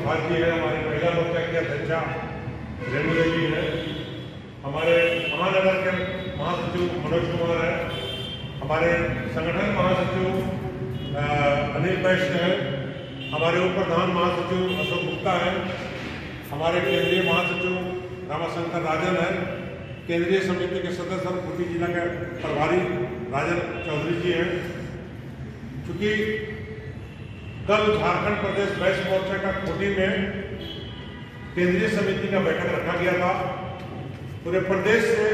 सुभाष जी है, हमारे महिला मोर्चा की अध्यक्षा रेणु देवी है, हमारे महानगर के महासचिव मनोज कुमार है, हमारे संगठन महासचिव अनिल वैश्य है, हमारे उप प्रधान महासचिव अशोक गुप्ता है, हमारे केंद्रीय महासचिव रामाशंकर राजन है, केंद्रीय समिति के सदस्य और खूंटी जिला के प्रभारी राजन चौधरी जी हैं। चूंकि कल झारखंड प्रदेश वैश्य मोर्चा का खूंटी में केंद्रीय समिति का बैठक रखा गया था। पूरे प्रदेश से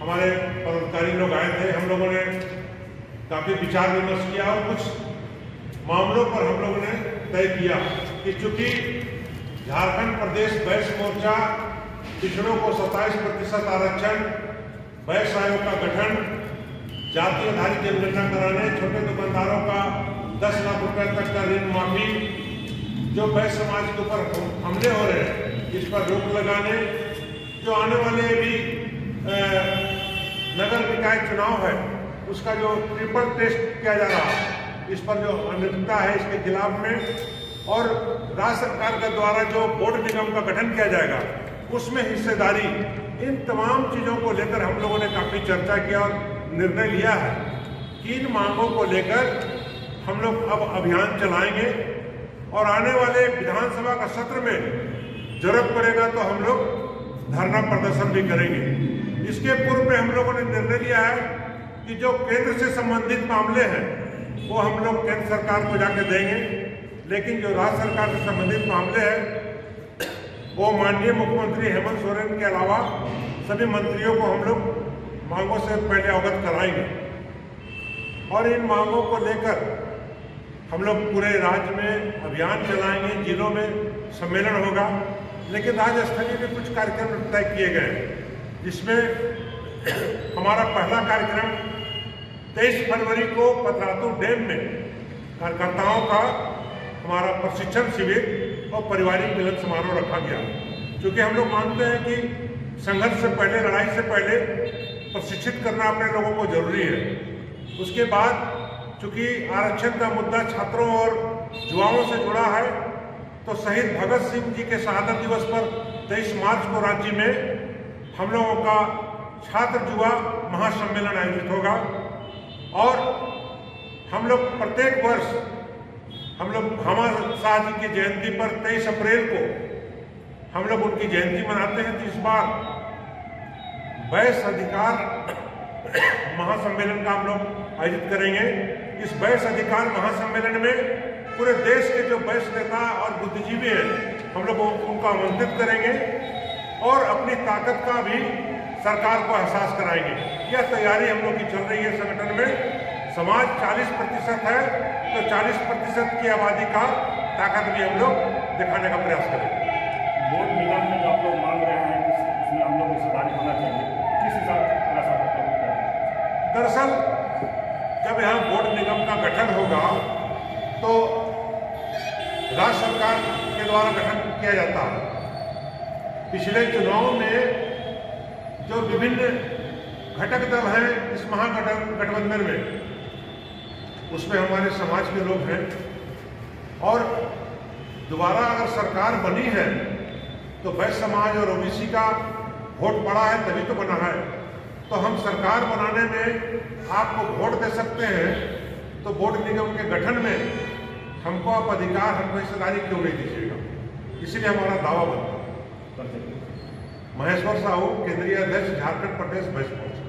हमारे पदाधिकारी लोग आए थे। हम लोगों ने काफी विचार विमर्श किया और कुछ मामलों पर हम लोगों ने तय किया कि चूंकि झारखंड प्रदेश वैश्य मोर्चा पिछड़ों को 27% आरक्षण, वैश्य आयोग का गठन, जाति आधारित जनगणना कराने, छोटे दुकानदारों का 10 लाख रुपए तक का ऋण माफी, जो वैश्य समाज के ऊपर हमले हो रहे हैं इस पर रोक लगाने, जो आने वाले भी नगर निकाय चुनाव है उसका जो ट्रिपल टेस्ट किया जा रहा है, इस पर जो अनियमितता है इसके खिलाफ में, और राज्य सरकार के द्वारा जो बोर्ड निगम का गठन किया जाएगा उसमें हिस्सेदारी, इन तमाम चीजों को लेकर हम लोगों ने काफी चर्चा किया और निर्णय लिया है कि इन मांगों को लेकर हम लोग अब अभियान चलाएंगे और आने वाले विधानसभा का सत्र में जरूरत पड़ेगा तो हम लोग धरना प्रदर्शन भी करेंगे। इसके पूर्व में हम लोगों ने निर्णय लिया है कि जो केंद्र से संबंधित मामले हैं वो हम लोग केंद्र सरकार को जाके देंगे, लेकिन जो राज्य सरकार से संबंधित मामले हैं वो माननीय मुख्यमंत्री हेमंत सोरेन के अलावा सभी मंत्रियों को हम लोग मांगों से पहले अवगत कराएंगे और इन मांगों को लेकर हम लोग पूरे राज्य में अभियान चलाएंगे। जिलों में सम्मेलन होगा, लेकिन राज्य स्तरीय भी कुछ कार्यक्रम तय किए गए हैं, जिसमें हमारा पहला कार्यक्रम 23 फरवरी को पतरातू डैम में कार्यकर्ताओं का हमारा प्रशिक्षण शिविर और पारिवारिक मिलन समारोह रखा गया, क्योंकि हम लोग मानते हैं कि संघर्ष से पहले, लड़ाई से पहले प्रशिक्षित करना अपने लोगों को जरूरी है। उसके बाद चूंकि आरक्षण का मुद्दा छात्रों और युवाओं से जुड़ा है, तो शहीद भगत सिंह जी के शहादत दिवस पर 23 मार्च को राज्य में हम लोगों का छात्र युवा महासम्मेलन आयोजित होगा और हम लोग प्रत्येक वर्ष हम लोग भामा शाह जी की जयंती पर 23 अप्रैल को हम लोग उनकी जयंती मनाते हैं। तो इस बार वैश्य अधिकार महासम्मेलन का हम लोग आयोजित करेंगे। इस वैश्य अधिकार महासम्मेलन में पूरे देश के जो वैश्य नेता और बुद्धिजीवी हैं हम लोग उनको आमंत्रित करेंगे और अपनी ताकत का भी सरकार को एहसास कराएंगे। यह तैयारी हम लोग की चल रही है संगठन में। समाज 40% है तो 40% की आबादी का ताकत भी हम लोग दिखाने का प्रयास करेंगे। बोर्ड निगम में जो आप लोग मांग रहे हैं कि उसमें हम लोग हिस्सेदारी होना चाहिए, किस हिसाब से? दरअसल जब यहाँ बोर्ड निगम का गठन होगा तो राज्य सरकार के द्वारा गठन किया जाता है। पिछले चुनाव में जो विभिन्न घटक दल हैं इस महागठबंधन में, उसमें हमारे समाज के लोग हैं और दोबारा अगर सरकार बनी है तो वैश्य समाज और ओबीसी का वोट पड़ा है तभी तो बना है। तो हम सरकार बनाने में आपको वोट दे सकते हैं, तो बोर्ड निगम के गठन में हमको आप अधिकार, हमको हिस्सेदारी क्यों नहीं दीजिएगा? इसीलिए हमारा दावा बनता है। महेश्वर साहू, केंद्रीय अध्यक्ष, झारखंड प्रदेश वैश्य मोर्चा।